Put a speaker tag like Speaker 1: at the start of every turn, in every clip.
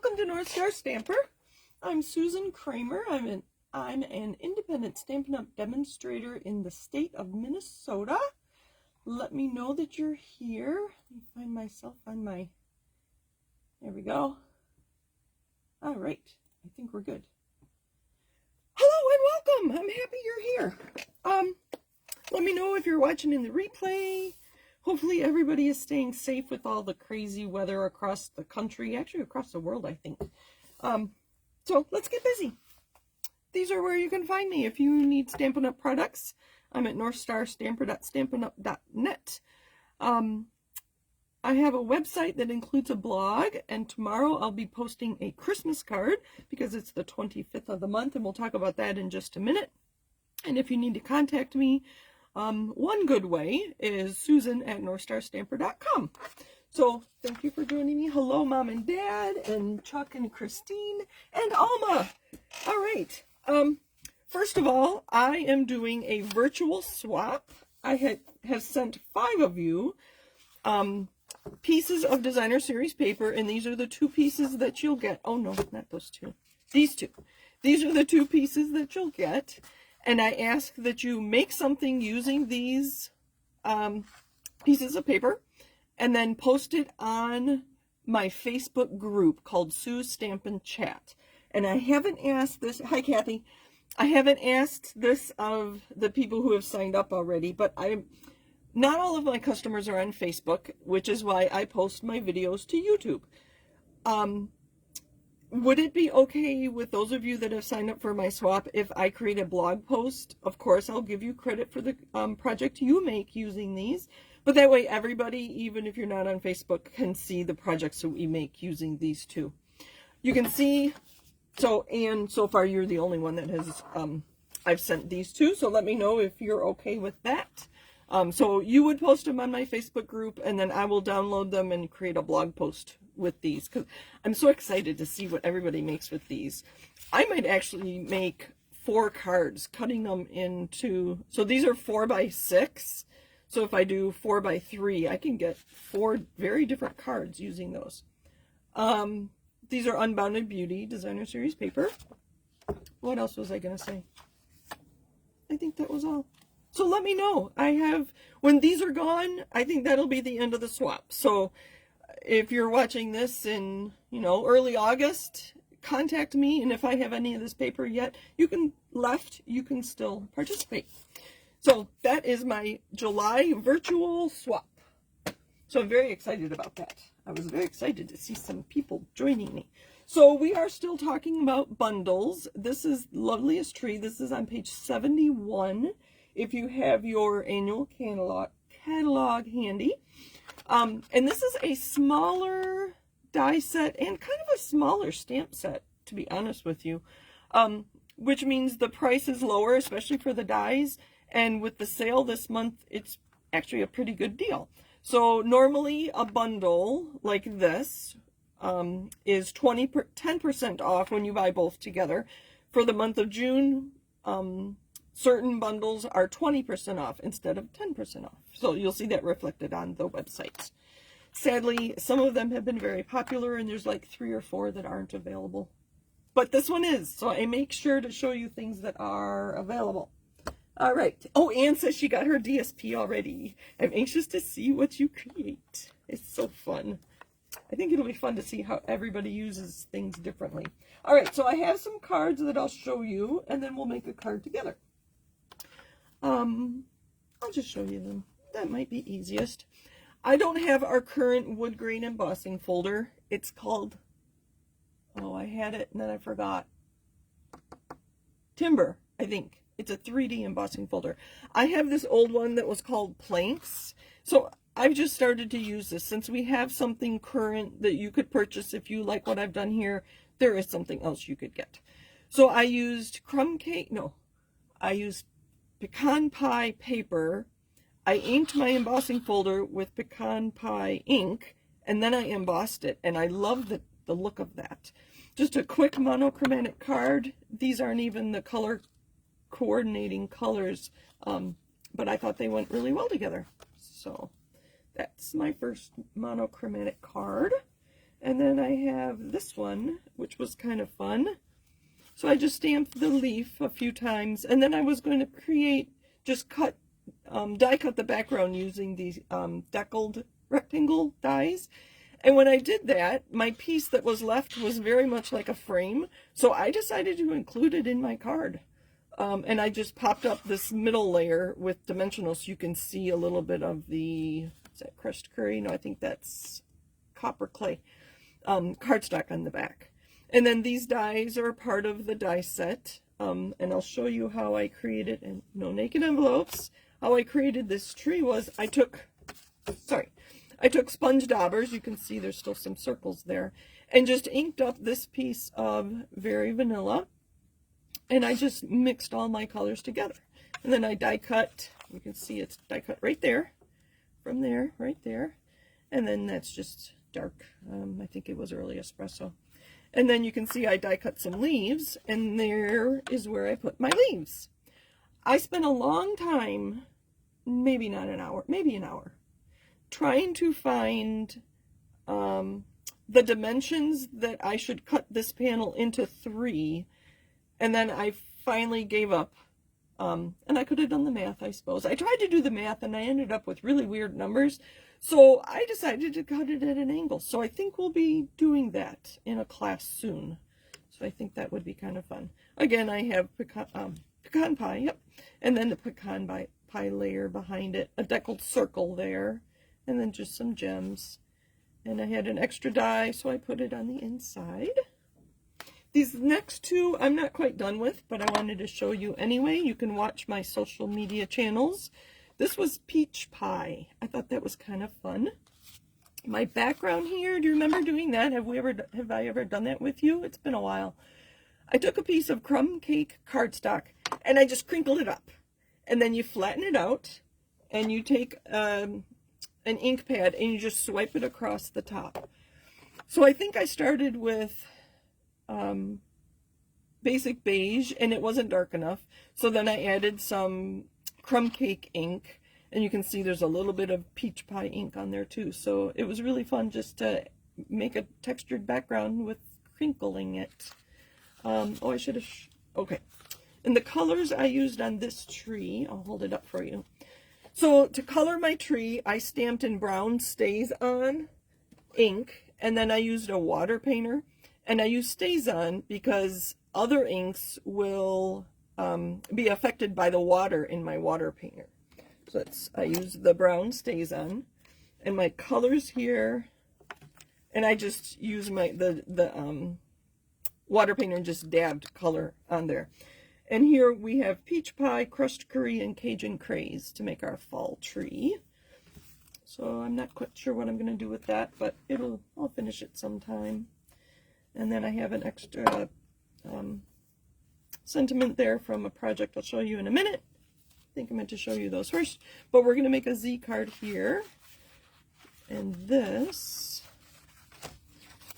Speaker 1: welcome to North Star Stamper. I'm Susan Kramer. I'm an independent Stampin' Up! Demonstrator in the state of Minnesota. Let me know that you're here. Let me find myself on my... There we go. All right. I think we're good. Hello and welcome. I'm happy you're here. Let me know if you're watching in the replay. Hopefully everybody is staying safe with all the crazy weather across the country, actually across the world, I think. So let's get busy. These are where you can find me if you need Stampin' Up! Products. I'm at northstarstamper.stampinup.net. I have a website that includes a blog, and tomorrow I'll be posting a Christmas card because it's the 25th of the month, and we'll talk about that in just a minute. And if you need to contact me, one good way is susan@northstarstamper.com. So thank you for joining me. Hello, Mom and Dad, and Chuck and Christine, and Alma. All right. First of all, I am doing a virtual swap. I have sent 5 of you pieces of designer series paper, and these are the 2 pieces that you'll get. Oh no, not those 2. These 2. These are the 2 pieces that you'll get. And I ask that you make something using these pieces of paper and then post it on my Facebook group called Sue's Stampin' Chat. And I haven't asked this, hi Kathy, I haven't asked this of the people who have signed up already, but not all of my customers are on Facebook, which is why I post my videos to YouTube. Would it be okay with those of you that have signed up for my swap if I create a blog post? Of course, I'll give you credit for the project you make using these, but that way everybody, even if you're not on Facebook, can see the projects that we make using these 2. You can see, and so far you're the only one that has, I've sent these 2, so let me know if you're okay with that. So you would post them on my Facebook group, and then I will download them and create a blog post with these, because I'm so excited to see what everybody makes with these. I might actually make 4 cards, cutting them into, so these are 4x6, so if I do 4x3, I can get 4 very different cards using those. These are Unbounded Beauty designer series paper. What else was I going to say? I think that was all. So let me know. When these are gone, I think that'll be the end of the swap. So if you're watching this in, early August, contact me. And if I have any of this paper yet, you can still participate. So that is my July virtual swap. So I'm very excited about that. I was very excited to see some people joining me. So we are still talking about bundles. This is Loveliest Tree. This is on page 71. If you have your annual catalog handy. And this is a smaller die set and kind of a smaller stamp set, to be honest with you, which means the price is lower, especially for the dies. And with the sale this month, it's actually a pretty good deal. So normally a bundle like this is 10% off when you buy both together. For the month of June, certain bundles are 20% off instead of 10% off. So you'll see that reflected on the website. Sadly, some of them have been very popular, and there's like 3 or 4 that aren't available. But this one is, so I make sure to show you things that are available. All right. Oh, Anne says she got her DSP already. I'm anxious to see what you create. It's so fun. I think it'll be fun to see how everybody uses things differently. All right, so I have some cards that I'll show you, and then we'll make a card together. I'll just show you them. That might be easiest. I don't have our current wood grain embossing folder. It's called, oh, I had it and then I forgot. Timber, I think. It's a 3D embossing folder. I have this old one that was called Planks. So I've just started to use this. Since we have something current that you could purchase if you like what I've done here, there is something else you could get. So I used I used pecan pie paper. I inked my embossing folder with pecan pie ink, and then I embossed it, and I love the look of that. Just a quick monochromatic card. These aren't even the color coordinating colors, but I thought they went really well together. So that's my first monochromatic card. And then I have this one, which was kind of fun. So I just stamped the leaf a few times, and then I was going to create, just die cut the background using these deckled rectangle dies. And when I did that, my piece that was left was very much like a frame, so I decided to include it in my card. And I just popped up this middle layer with dimensional so you can see a little bit of the, is that crushed curry? No, I think that's copper clay cardstock on the back. And then these dies are part of the die set, and I'll show you how I created, and no naked envelopes. How I created this tree was I took sponge daubers, you can see there's still some circles there, and just inked up this piece of Very Vanilla, and I just mixed all my colors together. And then I die cut, you can see it's die cut right there, from there, right there, and then that's just dark, I think it was early espresso. And then you can see I die cut some leaves, and there is where I put my leaves. I spent a long time, maybe not an hour, maybe an hour, trying to find the dimensions that I should cut this panel into 3, and then I finally gave up. And I could have done the math, I suppose. I tried to do the math, and I ended up with really weird numbers, so I decided to cut it at an angle. So I think we'll be doing that in a class soon. So I think that would be kind of fun. Again, I have pecan pie, yep, and then the pecan pie layer behind it, a deckled circle there, and then just some gems. And I had an extra die, so I put it on the inside. These next two I'm not quite done with, but I wanted to show you anyway. You can watch my social media channels. This was peach pie. I thought that was kind of fun. My background here, do you remember doing that? Have I ever done that with you? It's been a while. I took a piece of crumb cake cardstock and I just crinkled it up. And then you flatten it out and you take an ink pad and you just swipe it across the top. So I think I started with basic beige, and it wasn't dark enough, so then I added some crumb cake ink, and you can see there's a little bit of peach pie ink on there too. So it was really fun just to make a textured background with crinkling it. Oh, I should have okay. And the colors I used on this tree, I'll hold it up for you. So to color my tree, I stamped in brown stays on ink, and then I used a water painter. And I use StazOn because other inks will be affected by the water in my water painter. So I use the brown StazOn, and my colors here, and I just use the water painter and just dabbed color on there. And here we have peach pie, crushed curry, and Cajun craze to make our fall tree. So I'm not quite sure what I'm going to do with that, but I'll finish it sometime. And then I have an extra sentiment there from a project I'll show you in a minute. I think I meant to show you those first. But we're going to make a Z card here. And this,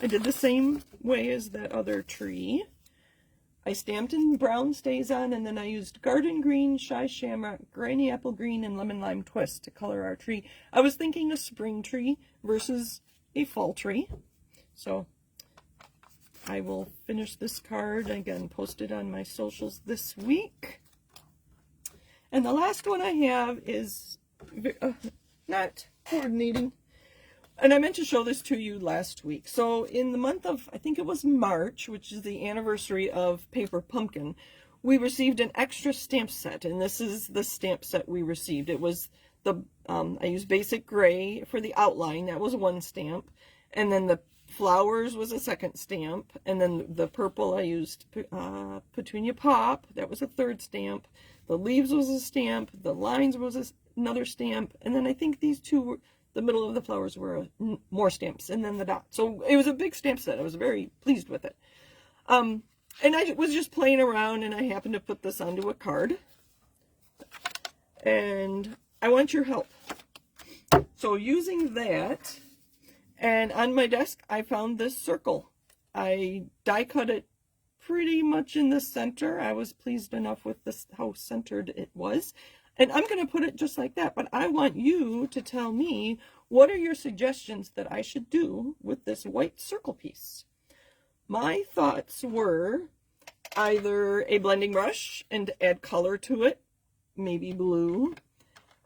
Speaker 1: I did the same way as that other tree. I stamped in brown StazOn, and then I used garden green, shy shamrock, granny apple green, and lemon lime twist to color our tree. I was thinking a spring tree versus a fall tree. So I will finish this card, again, post it on my socials this week. And the last one I have is not coordinating. And I meant to show this to you last week. So in the month of, I think it was March, which is the anniversary of Paper Pumpkin, we received an extra stamp set. And this is the stamp set we received. It was the, I used basic gray for the outline. That was one stamp. And then the flowers was a second stamp, and then the purple I used Petunia Pop, that was a third stamp. The leaves was a stamp, the lines was another stamp, and then I think these two were, the middle of the flowers were more stamps, and then the dot. So it was a big stamp set. I was very pleased with it. And I was just playing around, and I happened to put this onto a card. And I want your help. So using that, and on my desk, I found this circle. I die cut it pretty much in the center. I was pleased enough with this, how centered it was. And I'm going to put it just like that. But I want you to tell me what are your suggestions that I should do with this white circle piece? My thoughts were either a blending brush and add color to it, maybe blue.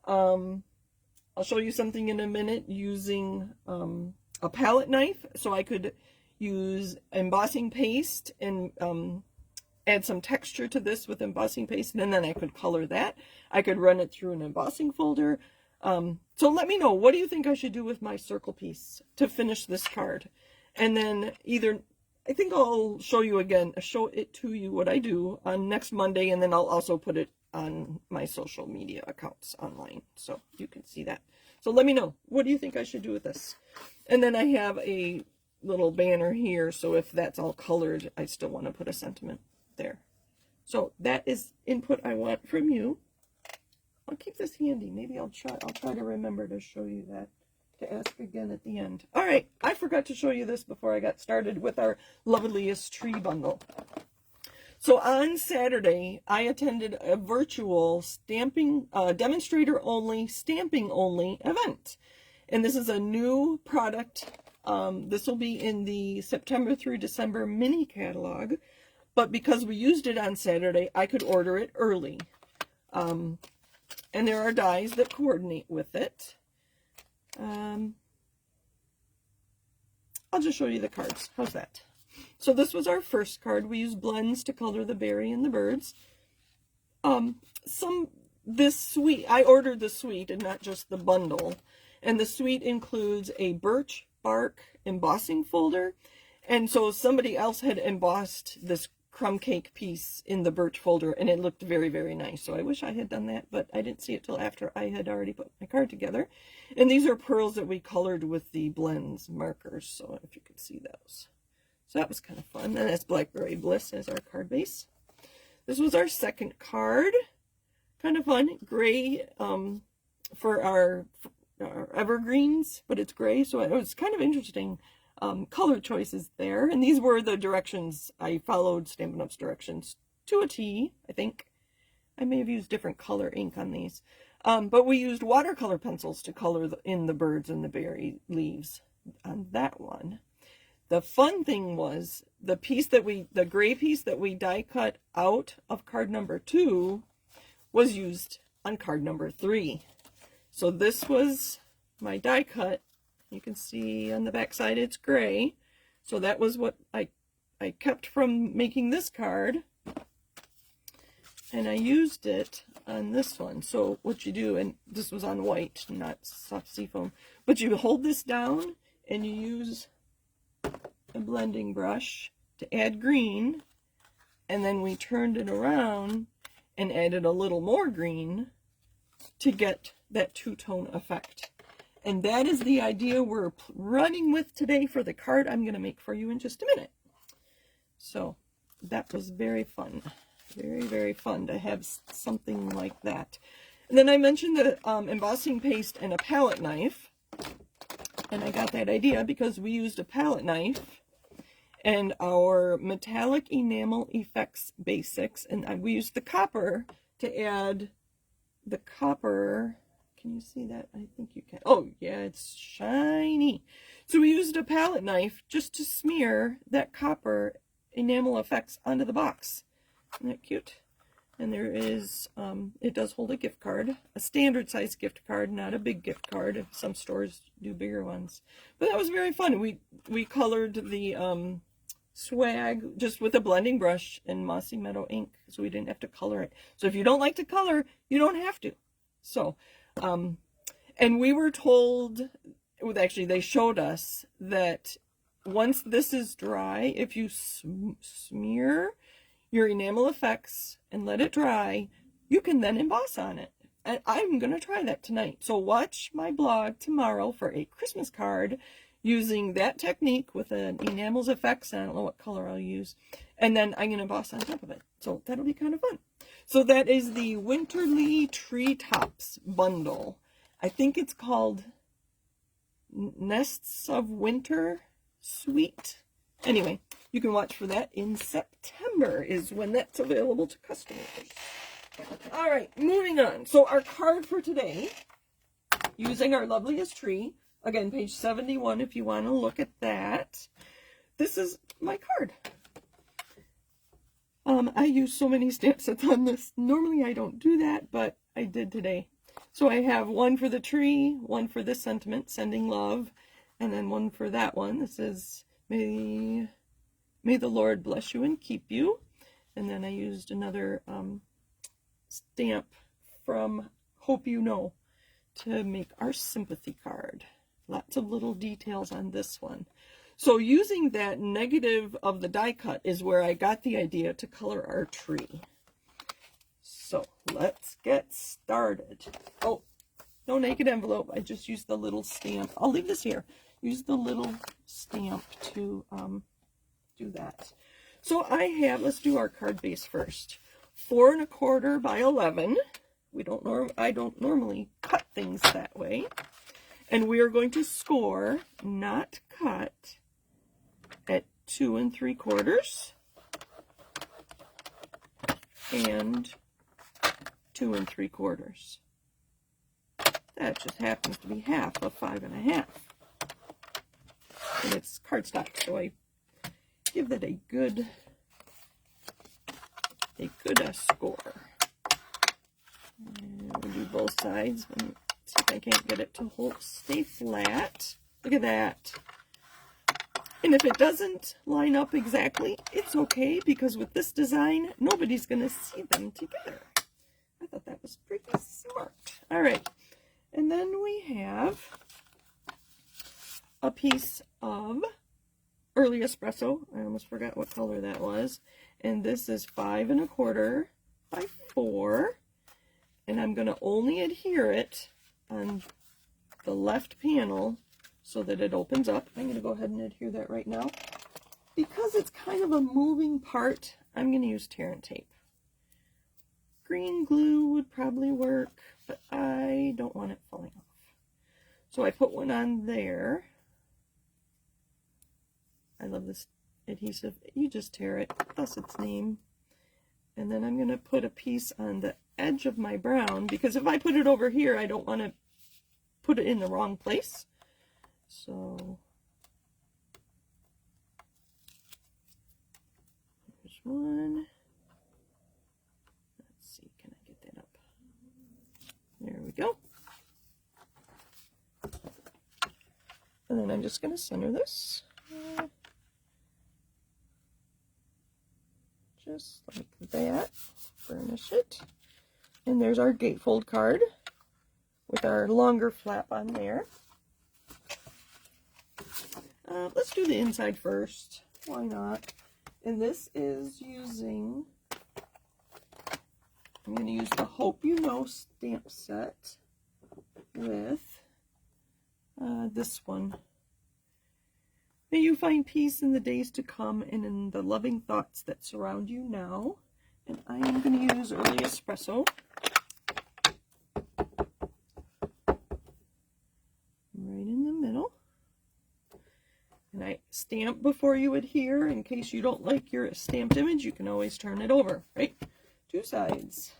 Speaker 1: I'll show you something in a minute using a palette knife, so I could use embossing paste and add some texture to this with embossing paste, and then I could color that. I could run it through an embossing folder. So let me know, what do you think I should do with my circle piece to finish this card? And then I think I'll show it to you what I do on next Monday, and then I'll also put it on my social media accounts online so you can see that. So let me know, what do you think I should do with this? And then I have a little banner here, so if that's all colored, I still want to put a sentiment there. So that is input I want from you. I'll keep this handy. Maybe I'll try to remember to show you that, to ask again at the end. All right, I forgot to show you this before I got started with our Loveliest Tree bundle. So on Saturday, I attended a virtual stamping, demonstrator only, stamping only event. And this is a new product. This will be in the September through December mini catalog. But because we used it on Saturday, I could order it early. And there are dies that coordinate with it. I'll just show you the cards. How's that? So this was our first card. We used blends to color the berry and the birds. This suite, I ordered the suite and not just the bundle. And the suite includes a birch bark embossing folder. And so somebody else had embossed this crumb cake piece in the birch folder, and it looked very, very nice. So I wish I had done that, but I didn't see it till after I had already put my card together. And these are pearls that we colored with the blends markers, so if you could see those. So that was kind of fun. And that's Blackberry Bliss as our card base. This was our second card. Kind of fun. Gray for our evergreens, but it's gray, so it was kind of interesting color choices there. And these were the directions. I followed Stampin' Up's directions to a T, I think. I may have used different color ink on these. But we used watercolor pencils to color in the birds and the berry leaves on that one. The fun thing was the gray piece that we die cut out of card number 2 was used on card number 3. So this was my die cut. You can see on the back side it's gray. So that was what I kept from making this card. And I used it on this one. So what you do, and this was on white, not soft seafoam, but you hold this down and you use a blending brush to add green, and then we turned it around and added a little more green to get that two-tone effect. And that is the idea we're running with today for the card I'm going to make for you in just a minute. So that was very fun. Very, very fun to have something like that. And then I mentioned the embossing paste and a palette knife. And I got that idea because we used a palette knife and our metallic enamel effects basics, and we used the copper to add the copper. Can you see that? I think you can. Oh yeah, it's shiny. So we used a palette knife just to smear that copper enamel effects onto the box. Isn't that cute? And there is, it does hold a gift card, a standard size gift card, not a big gift card. Some stores do bigger ones. But that was very fun. We colored the swag just with a blending brush and Mossy Meadow ink, so we didn't have to color it. So if you don't like to color, you don't have to. So, and we were told, actually they showed us that once this is dry, if you smear your enamel effects and let it dry, you can then emboss on it. And I'm going to try that tonight. So watch my blog tomorrow for a Christmas card using that technique with an enamels effects. I don't know what color I'll use. And then I'm going to emboss on top of it. So that'll be kind of fun. So that is the Winterly Treetops bundle. I think it's called Nests of Winter Suite. Anyway, you can watch for that in September is when that's available to customers. All right, moving on. So our card for today, using our Loveliest Tree, Again, page 71 if you want to look at that. This is my card. I use so many stamp sets on this. Normally I don't do that, but I did today. So I have one for the tree, one for this sentiment, sending love, and then one for that one. This is May the Lord bless you and keep you. And then I used another stamp from Hope You Know to make our sympathy card. Lots of little details on this one. So using that negative of the die cut is where I got the idea to color our tree. So let's get started. Oh, no naked envelope. I just used the little stamp. I'll leave this here. Use the little stamp to do that. So I have, let's do our card base first. 4 1/4 by 11. I don't normally cut things that way. And we are going to score, not cut, at 2 3/4 and 2 3/4. That just happens to be half of 5 1/2. And it's cardstock, so I give that a good score. And we'll do both sides. And see if I can't get it to stay flat. Look at that. And if it doesn't line up exactly, it's okay, because with this design, nobody's going to see them together. I thought that was pretty smart. All right. And then we have a piece of early espresso. I almost forgot what color that was. And this is 5 1/4 by 4. And I'm going to only adhere it on the left panel so that it opens up. I'm going to go ahead and adhere that right now. Because it's kind of a moving part, I'm going to use tear and tape. Green glue would probably work, but I don't want it falling off. So I put one on there. I love this adhesive. You just tear it, plus its name. And then I'm going to put a piece on the edge of my brown, because if I put it over here, I don't want to put it in the wrong place. So there's one. Let's see, can I get that up? There we go. And then I'm just going to center this. Just like that. Burnish it. And there's our gatefold card with our longer flap on there. Let's do the inside first. Why not? And this is using, I'm going to use the Hope You Know stamp set with this one. May you find peace in the days to come and in the loving thoughts that surround you now. And I am going to use early espresso. Right in the middle. And I stamp before you adhere. In case you don't like your stamped image, you can always turn it over, right? 2 sides.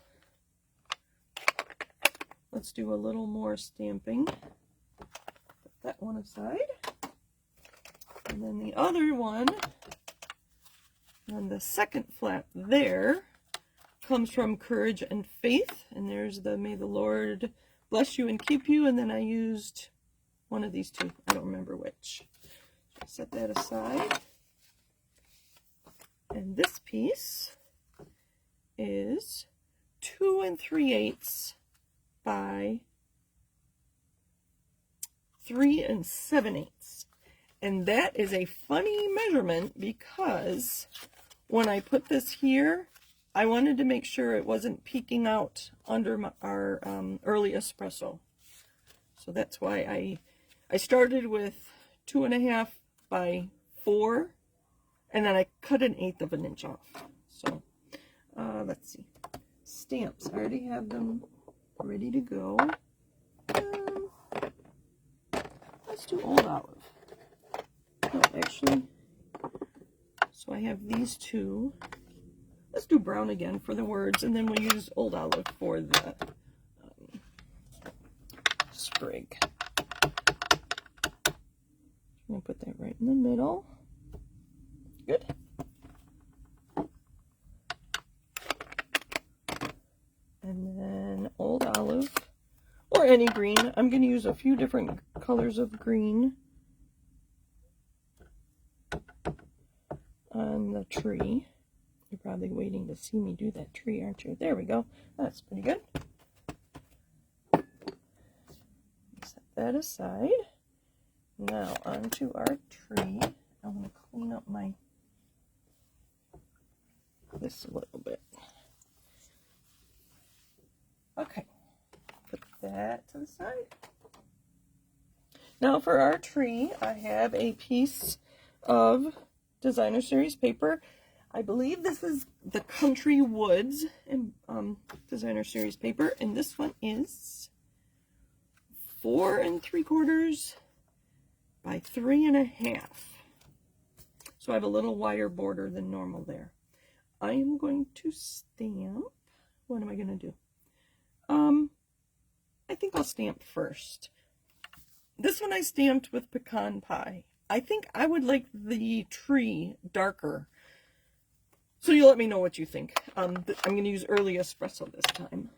Speaker 1: Let's do a little more stamping. Put that one aside. And then the other one, on the second flap there, comes from Courage and Faith. And there's the May the Lord bless you and keep you. And then I used one of these two. I don't remember which. So set that aside. And this piece is 2 3/8 by 3 7/8. And that is a funny measurement because when I put this here, I wanted to make sure it wasn't peeking out under our early espresso. So that's why I started with 2 1/2 by 4, and then I cut 1/8 of an inch off. So let's see. Stamps, I already have them ready to go. Let's do Old Olive. No, actually, so I have these two. Let's do brown again for the words, and then we'll use Old Olive for the sprig. I'm going to put that right in the middle. Good. And then Old Olive, or any green. I'm going to use a few different colors of green on the tree. You're probably waiting to see me do that tree, aren't you? There we go. That's pretty good. Set that aside. Now onto our tree. I'm going to clean up this a little bit. Okay, put that to the side. Now for our tree, I have a piece of Designer Series paper. I believe this is the Country Woods Designer Series paper, and this one is 4 3/4 by 3 1/2. So I have a little wider border than normal there. I am going to stamp. What am I going to do? I think I'll stamp first. This one I stamped with pecan pie. I think I would like the tree darker. So you let me know what you think. I'm going to use early espresso this time.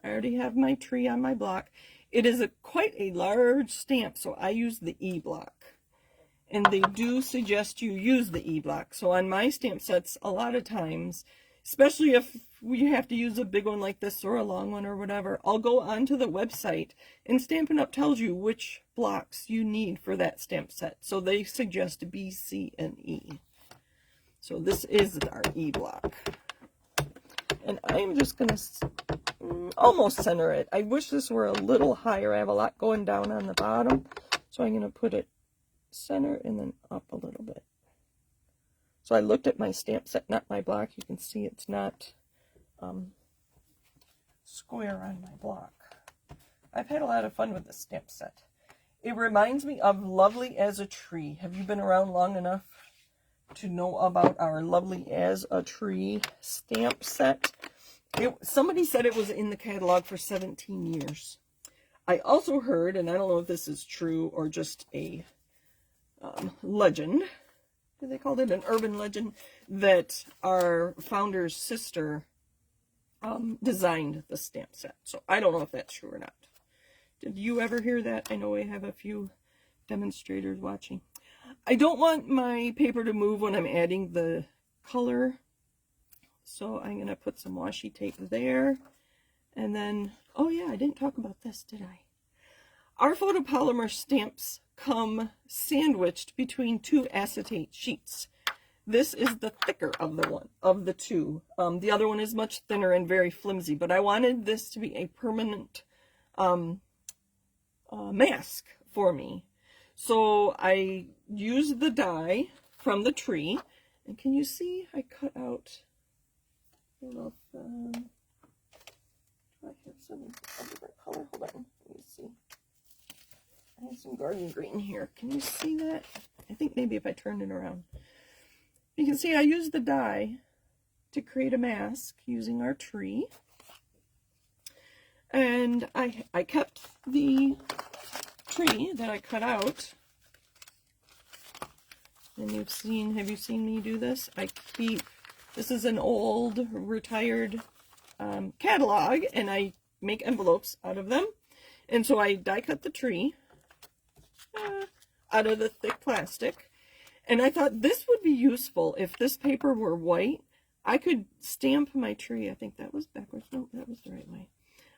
Speaker 1: I already have my tree on my block. It is quite a large stamp, so I use the E block. And they do suggest you use the E block. So on my stamp sets, a lot of times, especially if we have to use a big one like this or a long one or whatever, I'll go onto the website and Stampin' Up! Tells you which blocks you need for that stamp set. So they suggest B, C, and E. So this is our E block. And I'm just going to almost center it. I wish this were a little higher. I have a lot going down on the bottom. So I'm going to put it center and then up a little bit. So I looked at my stamp set, not my block. You can see it's not square on my block. I've had a lot of fun with this stamp set. It reminds me of Lovely as a Tree. Have you been around long enough to know about our Lovely as a Tree stamp set? Somebody said it was in the catalog for 17 years. I also heard, and I don't know if this is true or just a legend, they called it an urban legend, that our founder's sister designed the stamp set. So I don't know if that's true or not. Did you ever hear that? I know I have a few demonstrators watching. I don't want my paper to move when I'm adding the color. So I'm going to put some washi tape there. And then, oh yeah, I didn't talk about this, did I? Our photopolymer stamps come sandwiched between 2 acetate sheets. This is the thicker of the two. The other one is much thinner and very flimsy, but I wanted this to be a permanent mask for me. So I used the die from the tree, and can you see I cut out, I don't know if, do I have some a different color? Hold on, let me see. I have some garden green here. Can you see that? I think maybe if I turn it around. You can see I used the die to create a mask using our tree. And I kept the tree that I cut out. And have you seen me do this? This is an old retired catalog, and I make envelopes out of them. And so I die cut the tree out of the thick plastic. And I thought this would be useful if this paper were white. I could stamp my tree. I think that was backwards. No, that was the right way.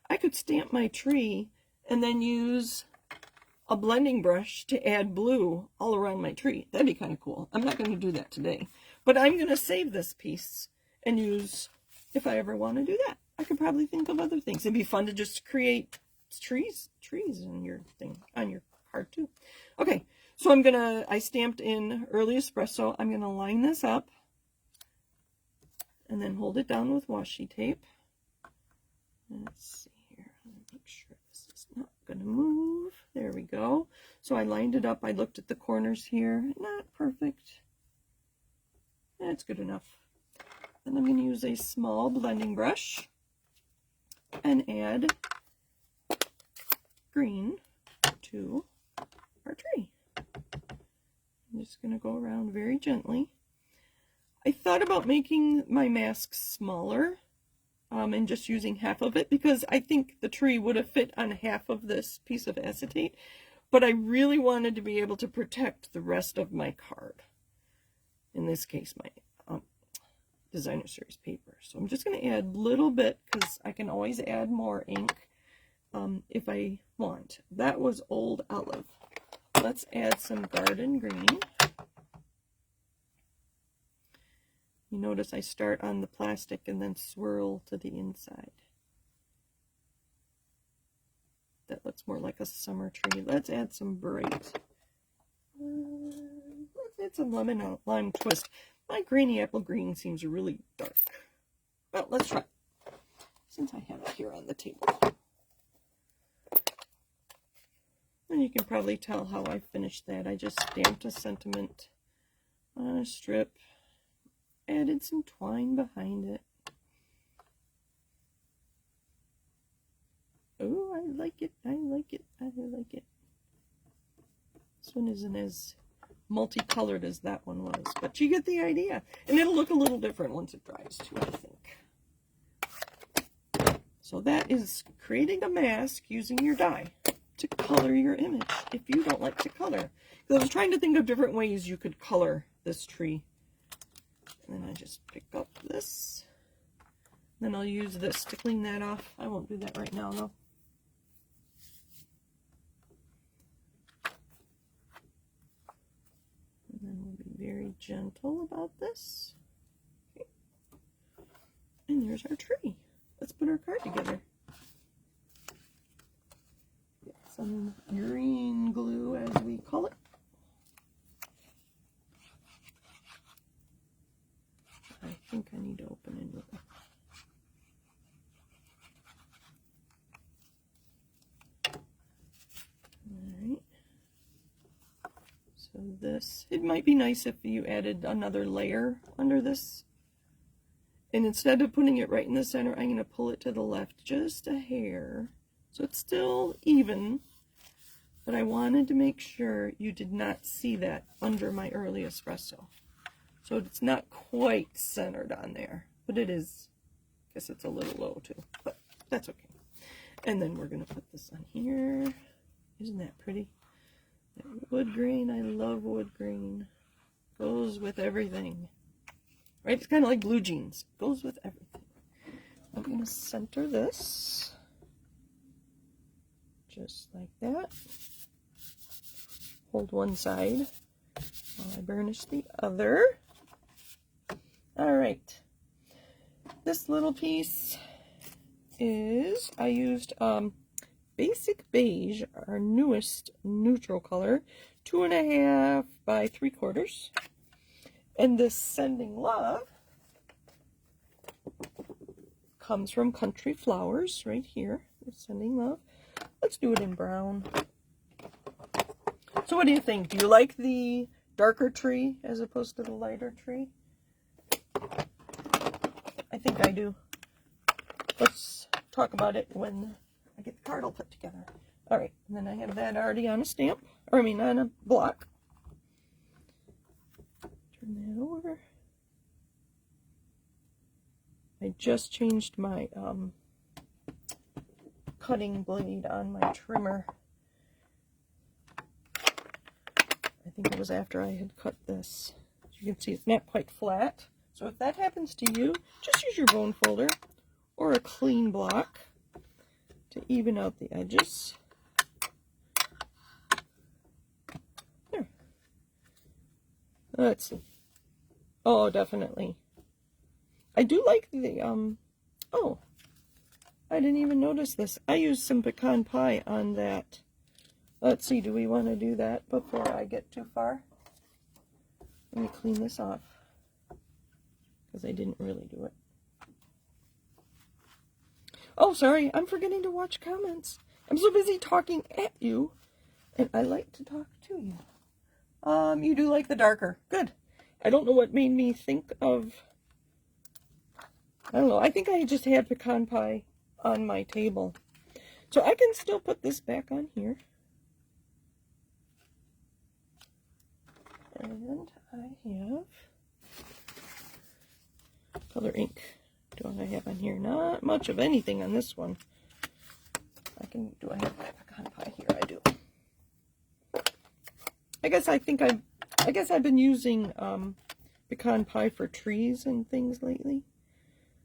Speaker 1: I could stamp my tree and then use a blending brush to add blue all around my tree. That'd be kind of cool. I'm not going to do that today. But I'm going to save this piece and use, if I ever want to do that. I could probably think of other things. It'd be fun to just create trees in your thing, on your card too. Okay, so I stamped in Early Espresso. I'm going to line this up and then hold it down with washi tape. Let's see here. Let me make sure this is not going to move. There we go. So I lined it up. I looked at the corners here. Not perfect. That's good enough. Then I'm going to use a small blending brush and add green to our tree. I'm just going to go around very gently. I thought about making my mask smaller and just using half of it, because I think the tree would have fit on half of this piece of acetate, but I really wanted to be able to protect the rest of my card. In this case, my designer series paper. So I'm just going to add a little bit, because I can always add more ink if I want. That was Old Olive. Let's add some Garden Green. You notice I start on the plastic and then swirl to the inside. That looks more like a summer tree. Let's add some bright. Let's add some lemon lime twist. My Granny Apple Green seems really dark. Well, let's try, since I have it here on the table. And you can probably tell how I finished that. I just stamped a sentiment on a strip, added some twine behind it. Oh, I like it, I like it, I like it. This one isn't as multicolored as that one was, but you get the idea. And it'll look a little different once it dries too, I think. So that is creating a mask using your die to color your image if you don't like to color. Because I was trying to think of different ways you could color this tree. And then I just pick up this. Then I'll use this to clean that off. I won't do that right now though. And then we'll be very gentle about this. Okay. And there's our tree. Let's put our card together. Get some green glue, as we call it. I think I need to open it with Alright. So this, it might be nice if you added another layer under this. And instead of putting it right in the center, I'm going to pull it to the left just a hair. So it's still even. But I wanted to make sure you did not see that under my early espresso. So it's not quite centered on there, but it is. I guess it's a little low too, but that's okay. And then we're going to put this on here. Isn't that pretty? That wood grain, I love wood grain. Goes with everything. Right? It's kind of like blue jeans. Goes with everything. I'm going to center this. Just like that. Hold one side while I burnish the other. Alright, this little piece is, I used Basic Beige, our newest neutral color, 2.5 by 3/4. And this Sending Love comes from Country Flowers, right here, Sending Love. Let's do it in brown. So what do you think? Do you like the darker tree as opposed to the lighter tree? I think I do. Let's talk about it when I get the card all put together. Alright, and then I have that already on a stamp, or I mean on a block. Turn that over. I just changed my cutting blade on my trimmer. I think it was after I had cut this. As you can see, it's not quite flat. So if that happens to you, just use your bone folder or a clean block to even out the edges. There. Let's see. Oh, definitely. I do like the, oh, I didn't even notice this. I used some pecan pie on that. Let's see, do we want to do that before I get too far? Let me clean this off, because I didn't really do it. Oh, sorry, I'm forgetting to watch comments. I'm so busy talking at you, and I like to talk to you. You do like the darker. Good. I don't know what made me think of, I don't know, I think I just had pecan pie on my table. So I can still put this back on here. And I have color ink. Do I have on here? Not much of anything on this one. Do I have pecan pie here? I do. I guess I've been using pecan pie for trees and things lately.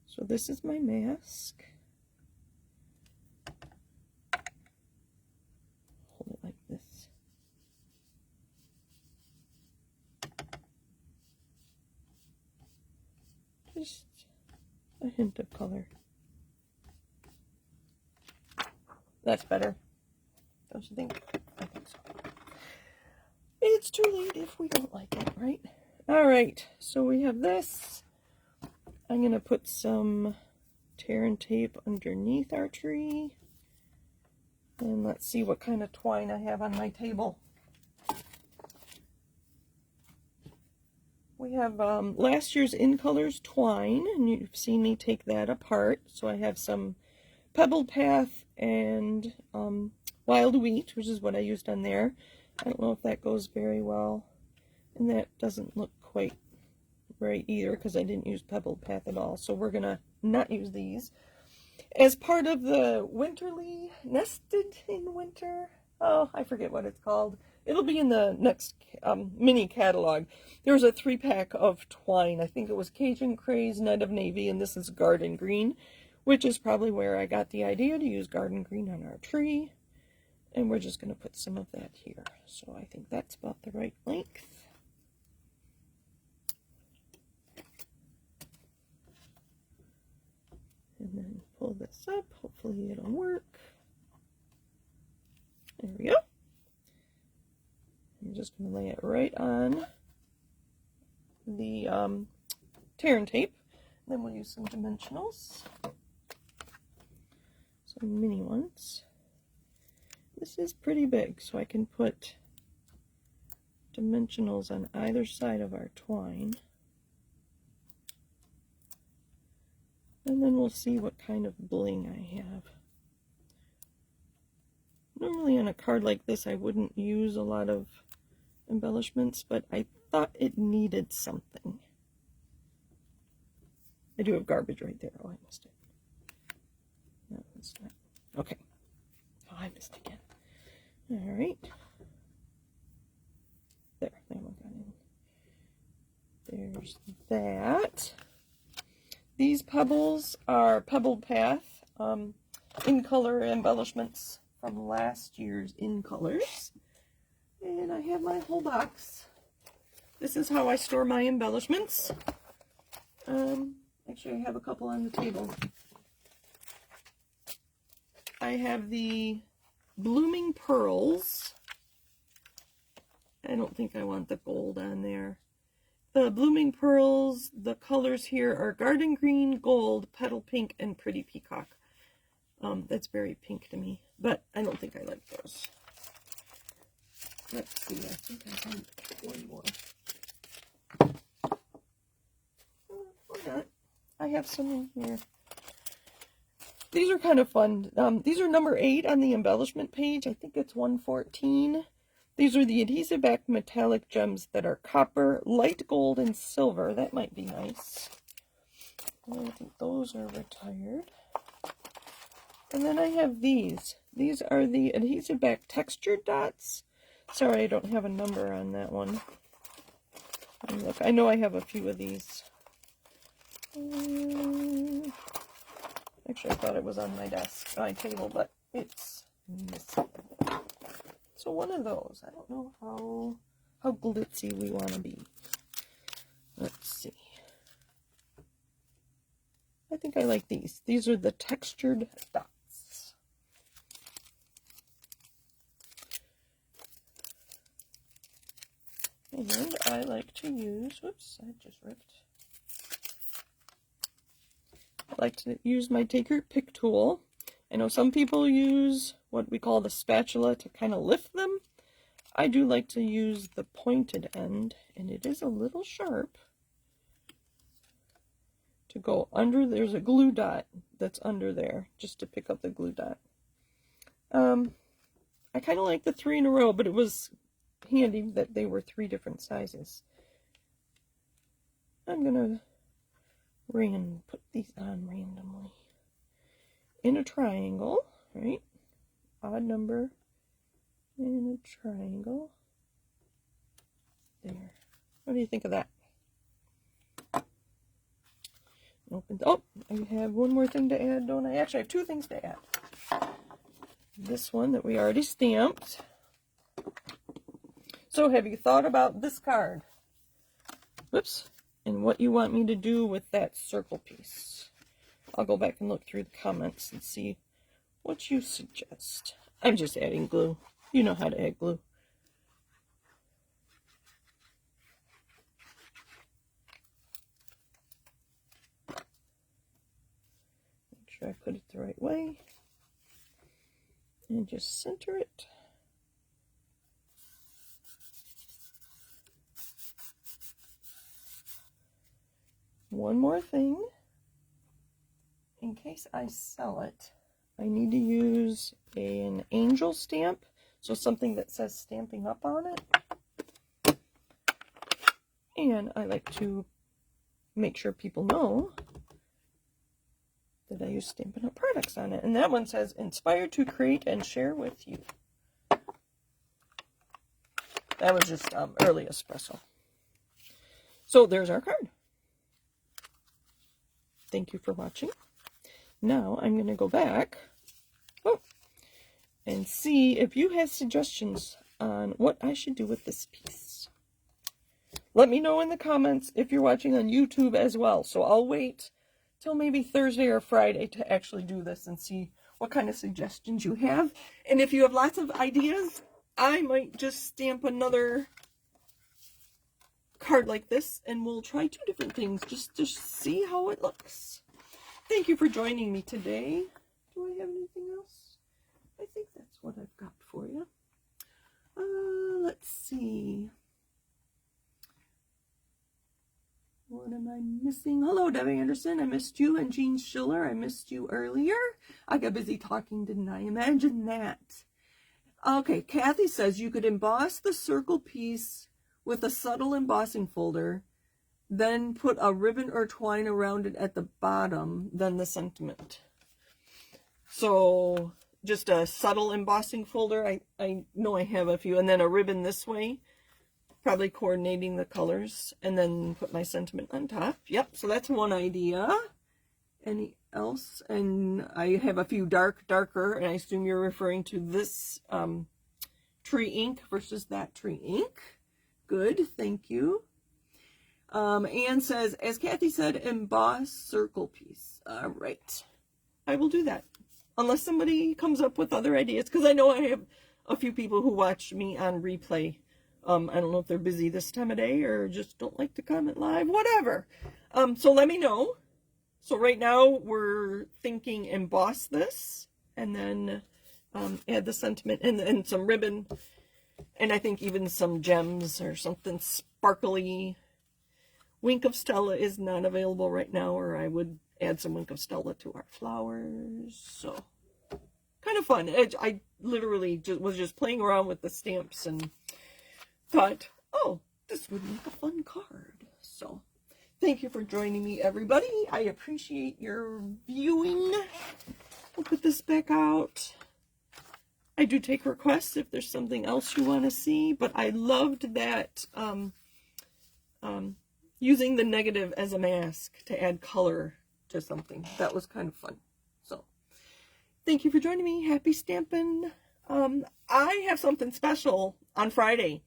Speaker 1: So this is my mask. Hold it like this. Just a hint of color. That's better. Don't you think? I think so. It's too late if we don't like it, right? Alright, so we have this. I'm going to put some tear and tape underneath our tree. And let's see what kind of twine I have on my table. We have last year's In Colors twine, and you've seen me take that apart. So I have some Pebbled Path and Wild Wheat, which is what I used on there. I don't know if that goes very well. And that doesn't look quite right either because I didn't use Pebbled Path at all. So we're going to not use these. As part of the Winterly Nested in Winter, oh, I forget what it's called. It'll be in the next mini catalog. There's a 3-pack of twine. I think it was Cajun Craze, Net of Navy, and this is Garden Green, which is probably where I got the idea to use Garden Green on our tree. And we're just going to put some of that here. So I think that's about the right length. And then pull this up. Hopefully it'll work. There we go. I'm just going to lay it right on the tear and tape. Then we'll use some dimensionals. Some mini ones. This is pretty big, so I can put dimensionals on either side of our twine. And then we'll see what kind of bling I have. Normally on a card like this, I wouldn't use a lot of embellishments, but I thought it needed something. I do have garbage right there. Oh, I missed it. No, it's not. Okay. Oh, I missed again. All right. There, that one got in. There's that. These pebbles are Pebbled Path In Color embellishments from last year's In Colors. And I have my whole box. This is how I store my embellishments. Actually, I have a couple on the table. I have the Blooming Pearls. I don't think I want the gold on there. The Blooming Pearls, the colors here are Garden Green, Gold, Petal Pink, and Pretty Peacock. That's very pink to me, but I don't think I like those. Let's see, I think I have one more. Or not. I have some in here. These are kind of fun. These are number 8 on the embellishment page. I think it's 114. These are the adhesive back metallic gems that are copper, light gold, and silver. That might be nice. I think those are retired. And then I have these. These are the adhesive back textured dots. Sorry, I don't have a number on that one. Look, I know I have a few of these. Actually, I thought it was on my desk, my table, but it's missing. So one of those. I don't know how glitzy we want to be. Let's see. I think I like these. These are the textured dots. And I like to use, whoops, I just ripped. I like to use my Take Your Pick tool. I know some people use what we call the spatula to kind of lift them. I do like to use the pointed end, and it is a little sharp, to go under. There's a glue dot that's under there, just to pick up the glue dot. I kind of like the 3 in a row, but it was handy that they were 3 different sizes. I'm gonna put these on randomly in a triangle, right? Odd number in a triangle. There. What do you think of that? Open. Oh, I have one more thing to add, don't I? Actually, I have 2 things to add. This one that we already stamped. So have you thought about this card? Whoops. And what you want me to do with that circle piece? I'll go back and look through the comments and see what you suggest. I'm just adding glue. You know how to add glue. Make sure I put it the right way. And just center it. One more thing. In case I sell it, I need to use an angel stamp. So something that says Stamping Up on it. And I like to make sure people know that I use Stampin' Up products on it. And that one says, inspired to create and share with you. That was just early espresso. So there's our card. Thank you for watching. Now I'm going to go back and see if you have suggestions on what I should do with this piece. Let me know in the comments if you're watching on YouTube as well. So I'll wait till maybe Thursday or Friday to actually do this and see what kind of suggestions you have. And if you have lots of ideas, I might just stamp another card like this and we'll try 2 different things just to see how it looks. Thank you for joining me today. Do I have anything else? I think that's what I've got for you. Let's see. What am I missing? Hello, Debbie Anderson. I missed you. And Jean Schiller. I missed you earlier. I got busy talking, didn't I? Imagine that. Okay, Kathy says you could emboss the circle piece with a subtle embossing folder, then put a ribbon or twine around it at the bottom, then the sentiment. So just a subtle embossing folder. I know I have a few, and then a ribbon this way, probably coordinating the colors, and then put my sentiment on top. Yep, so that's one idea. Any else? And I have a few darker, and I assume you're referring to this tree ink versus that tree ink. Good, thank you. Anne says, as Kathy said, emboss circle piece. All right, I will do that. Unless somebody comes up with other ideas, because I know I have a few people who watch me on replay. I don't know if they're busy this time of day or just don't like to comment live, whatever. So let me know. So right now we're thinking emboss this and then add the sentiment and some ribbon. And I think even some gems or something sparkly. Wink of Stella is not available right now, or I would add some Wink of Stella to our flowers. So kind of fun. I literally was just playing around with the stamps and thought, oh, this would make a fun card. So thank you for joining me, everybody. I appreciate your viewing. We'll put this back out. I do take requests if there's something else you want to see, but I loved that using the negative as a mask to add color to something. That was kind of fun. So thank you for joining me. Happy stamping. I have something special on Friday.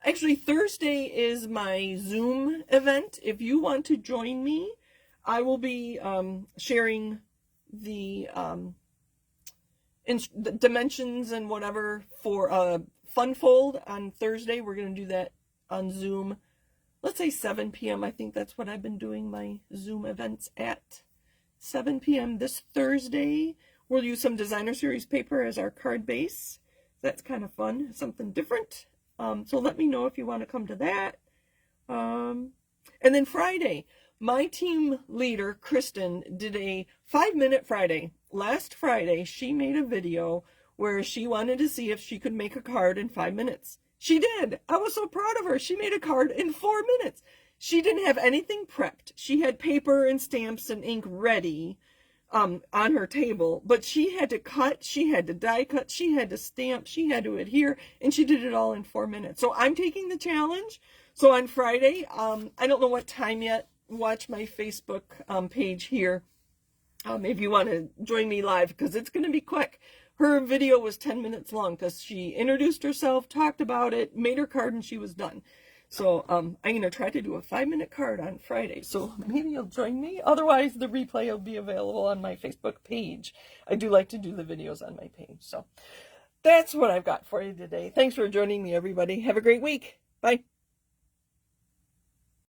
Speaker 1: Actually, Thursday is my Zoom event. If you want to join me, I will be sharing the dimensions and whatever for a fun fold on Thursday. We're going to do that on Zoom. Let's say 7 p.m. I think that's what I've been doing my Zoom events at. 7 p.m. this Thursday. We'll use some Designer Series paper as our card base. That's kind of fun. Something different. So let me know if you want to come to that. And then Friday, my team leader, Kristen, did a 5-minute Friday. Last Friday, she made a video where she wanted to see if she could make a card in 5 minutes. She did. I was so proud of her. She made a card in 4 minutes. She didn't have anything prepped. She had paper and stamps and ink ready on her table, but she had to cut, she had to die cut, she had to stamp, she had to adhere, and she did it all in 4 minutes. So I'm taking the challenge. So on Friday, I don't know what time yet. Watch my Facebook page here if you want to join me live, because it's going to be quick. Her video was 10 minutes long because she introduced herself, talked about it, made her card, and she was done. So I'm going to try to do a 5-minute card on Friday. So maybe you'll join me. Otherwise, the replay will be available on my Facebook page. I do like to do the videos on my page. So that's what I've got for you today. Thanks for joining me, everybody. Have a great week. Bye.